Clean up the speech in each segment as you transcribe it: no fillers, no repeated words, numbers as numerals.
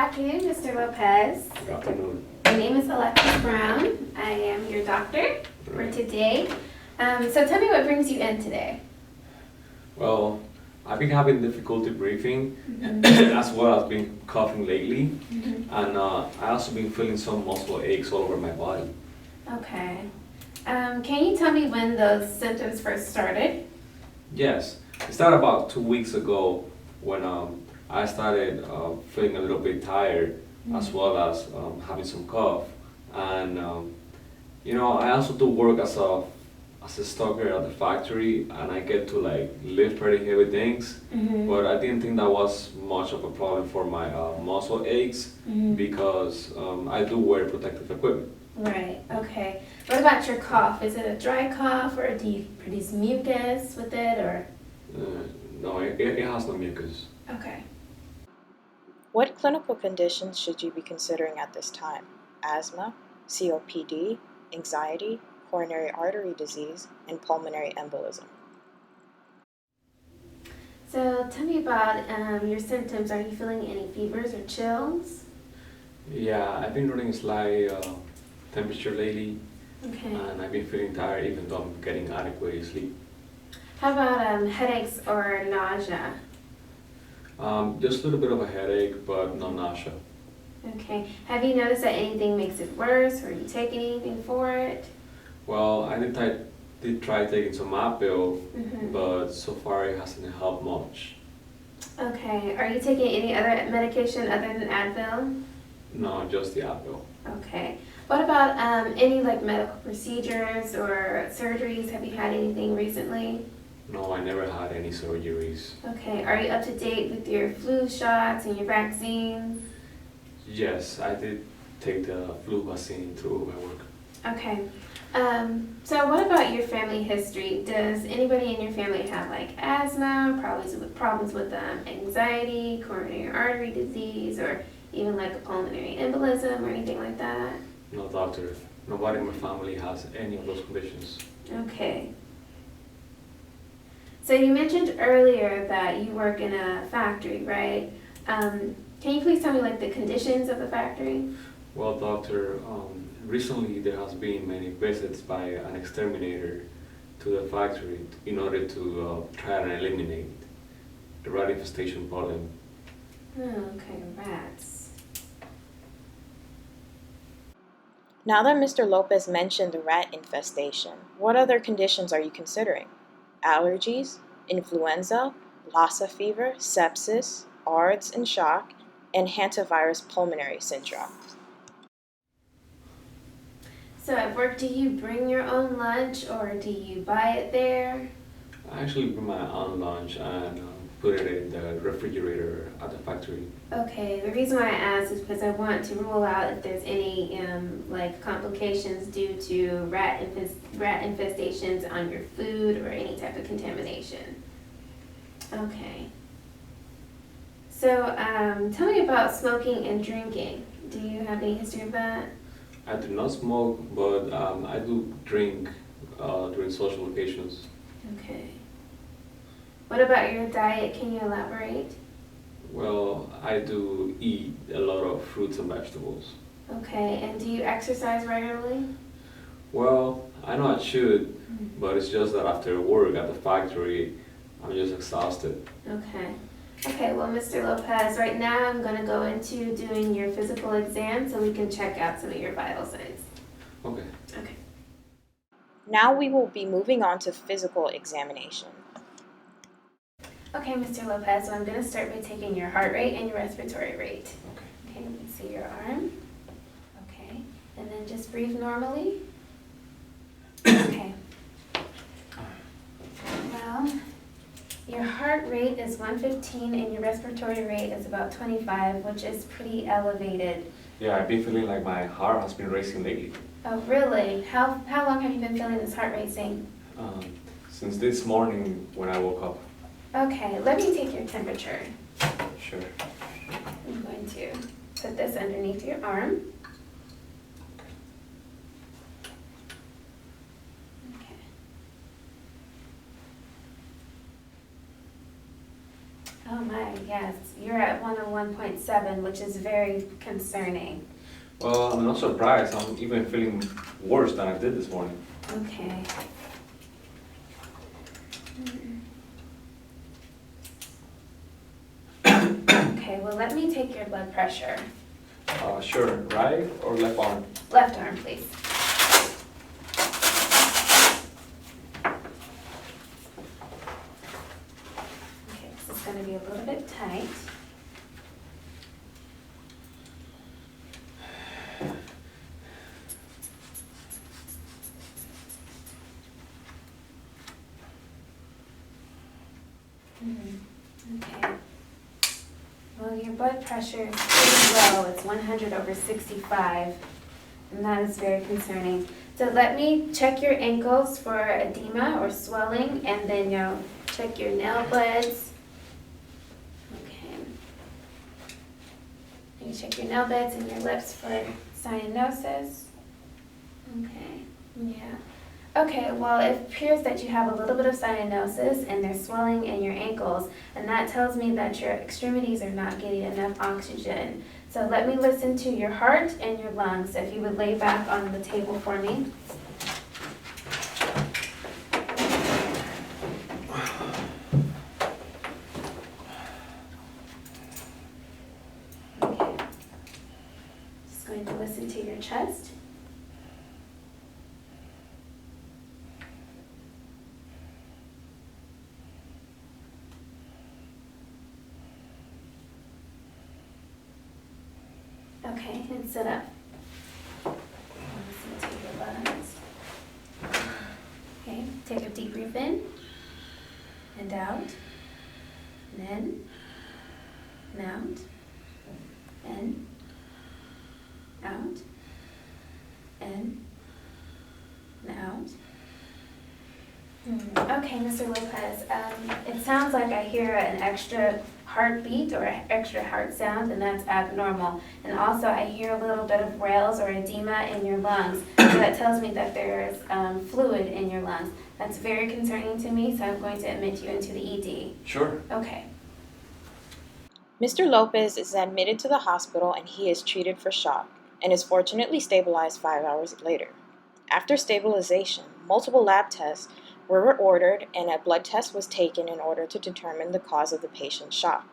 afternoon, Mr. Lopez. Good afternoon. My name is Alexis Brown. I am your doctor for today. So tell me what brings you in today. Well, I've been having difficulty breathing as well as been coughing lately, and I also been feeling some muscle aches all over my body. Okay. Can you tell me when those symptoms first started? Yes, it started about 2 weeks ago when I started feeling a little bit tired as well as having some cough. And I also do work as a stocker at the factory, and I get to like lift pretty heavy things. But I didn't think that was much of a problem for my muscle aches because I do wear protective equipment. Right, okay. What about your cough? Is it a dry cough or do you produce mucus with it or? No, it has no mucus. Okay. What clinical conditions should you be considering at this time? Asthma, COPD, anxiety, coronary artery disease, and pulmonary embolism. So tell me about your symptoms. Are you feeling any fevers or chills? Yeah, I've been running a slight temperature lately, Okay. and I've been feeling tired even though I'm getting adequate sleep. How about headaches or nausea? Just a little bit of a headache, but no nausea. Okay. Have you noticed that anything makes it worse, or are you taking anything for it? Well, I did try taking some Advil, Mm-hmm. but so far it hasn't helped much. Okay. Are you taking any other medication other than Advil? No, just the Advil. Okay. What about any like medical procedures or surgeries? Have you had anything recently? No, I never had any surgeries. Okay. Are you up to date with your flu shots and your vaccines? Yes, I did take the flu vaccine through my work. Okay. So what about your family history? Does anybody in your family have like asthma, problems with anxiety, coronary artery disease, or even like a pulmonary embolism or anything like that? No, doctor. Nobody in my family has any of those conditions. Okay. So you mentioned earlier that you work in a factory, right? Can you please tell me like the conditions of the factory? Well, doctor, recently there has been many visits by an exterminator to the factory in order to try and eliminate the rat infestation problem. Oh, okay, rats. Now that Mr. Lopez mentioned the rat infestation, what other conditions are you considering? Allergies, influenza, Lassa fever, sepsis, ARDS and shock, and hantavirus pulmonary syndrome. So at work, do you bring your own lunch or do you buy it there? I actually bring my own lunch and put it in the refrigerator at the factory. Okay, the reason why I asked is because I want to rule out if there's any like complications due to rat infestations on your food or any type of contamination. Okay. So tell me about smoking and drinking. Do you have any history of that? I do not smoke, but I do drink during social occasions. Okay. What about your diet? Can you elaborate? Well, I do eat a lot of fruits and vegetables. Okay, and do you exercise regularly? Well, I know I should, but it's just that after work at the factory, I'm just exhausted. Okay. Okay, well, Mr. Lopez, right now I'm going to go into doing your physical exam so we can check out some of your vital signs. Okay. Okay. Now we will be moving on to physical examination. Okay, Mr. Lopez, so I'm going to start by taking your heart rate and your respiratory rate. Okay. Okay, let me see your arm. Okay, and then just breathe normally. Okay. Well, your heart rate is 115 and your respiratory rate is about 25, which is pretty elevated. Yeah, I've been feeling like my heart has been racing lately. Oh, really? How long have you been feeling this heart racing? Since this morning when I woke up. Okay, let me take your temperature. Sure. I'm going to put this underneath your arm. Okay. Oh my, yes. You're at 101.7, which is very concerning. Well, I'm not surprised. I'm even feeling worse than I did this morning. Okay. Okay, well, let me take your blood pressure. Sure. Right or left arm? Left arm, please. Okay, this is going to be a little bit tight. Okay. Well, your blood pressure is pretty low. It's 100/65, and that is very concerning. So let me check your ankles for edema or swelling, and then you'll check your nail beds. Okay. You check your nail beds and your lips for cyanosis. Okay. Yeah. Okay, well, it appears that you have a little bit of cyanosis and there's swelling in your ankles, and that tells me that your extremities are not getting enough oxygen. So let me listen to your heart and your lungs. If you would lay back on the table for me. Okay. Just going to listen to your chest. Okay, and sit up. Listen to your lungs. Okay, take a deep breath in and out, and in, and out, in, out, in, and out. Okay, Mr. Lopez, it sounds like I hear an extra heartbeat or extra heart sound, and that's abnormal. And also I hear a little bit of rales or edema in your lungs, so that tells me that there's fluid in your lungs. That's very concerning to me, so I'm going to admit you into the ED. Sure. Okay. Mr. Lopez is admitted to the hospital and he is treated for shock and is fortunately stabilized 5 hours later. After stabilization, multiple lab tests were ordered and a blood test was taken in order to determine the cause of the patient's shock.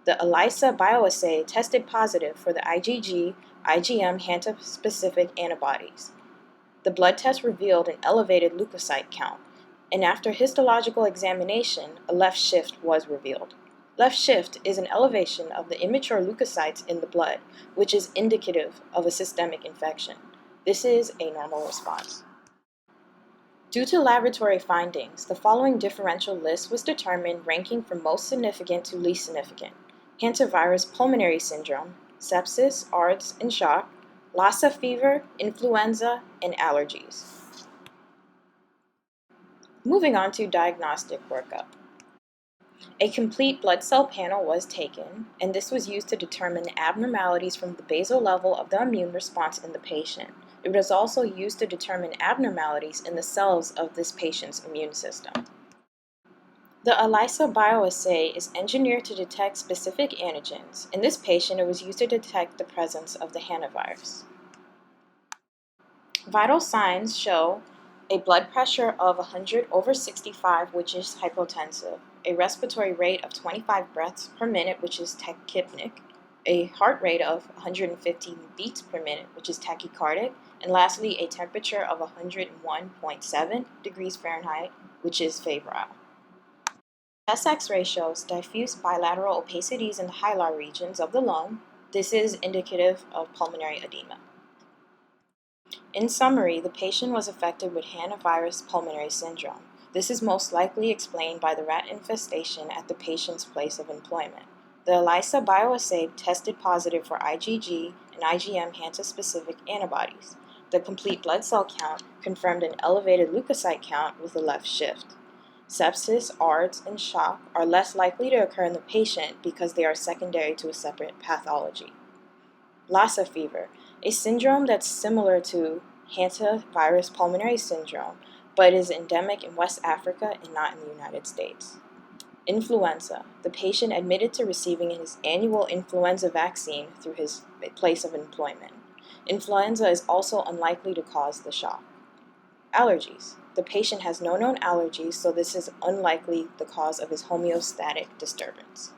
The ELISA bioassay tested positive for the IgG, IgM HANTA-specific antibodies. The blood test revealed an elevated leukocyte count, and after histological examination, a left shift was revealed. Left shift is an elevation of the immature leukocytes in the blood, which is indicative of a systemic infection. This is a normal response. Due to laboratory findings, the following differential list was determined ranking from most significant to least significant: hantavirus pulmonary syndrome, sepsis, ARDS, and shock, Lassa fever, influenza, and allergies. Moving on to diagnostic workup. A complete blood cell panel was taken, and this was used to determine abnormalities from the basal level of the immune response in the patient. It was also used to determine abnormalities in the cells of this patient's immune system. The ELISA bioassay is engineered to detect specific antigens. In this patient, it was used to detect the presence of the hantavirus. Vital signs show a blood pressure of 100/65, which is hypotensive, a respiratory rate of 25 breaths per minute, which is tachypneic, a heart rate of 115 beats per minute, which is tachycardic, and lastly, a temperature of 101.7 degrees Fahrenheit, which is febrile. Chest X-ray shows diffuse bilateral opacities in the hilar regions of the lung. This is indicative of pulmonary edema. In summary, the patient was affected with hantavirus pulmonary syndrome. This is most likely explained by the rat infestation at the patient's place of employment. The ELISA bioassay tested positive for IgG and IgM HANTA-specific antibodies. The complete blood cell count confirmed an elevated leukocyte count with a left shift. Sepsis, ARDS, and shock are less likely to occur in the patient because they are secondary to a separate pathology. Lassa fever, a syndrome that's similar to hantavirus pulmonary syndrome, but is endemic in West Africa and not in the United States. Influenza. The patient admitted to receiving his annual influenza vaccine through his place of employment. Influenza is also unlikely to cause the shock. Allergies. The patient has no known allergies, so this is unlikely the cause of his homeostatic disturbance.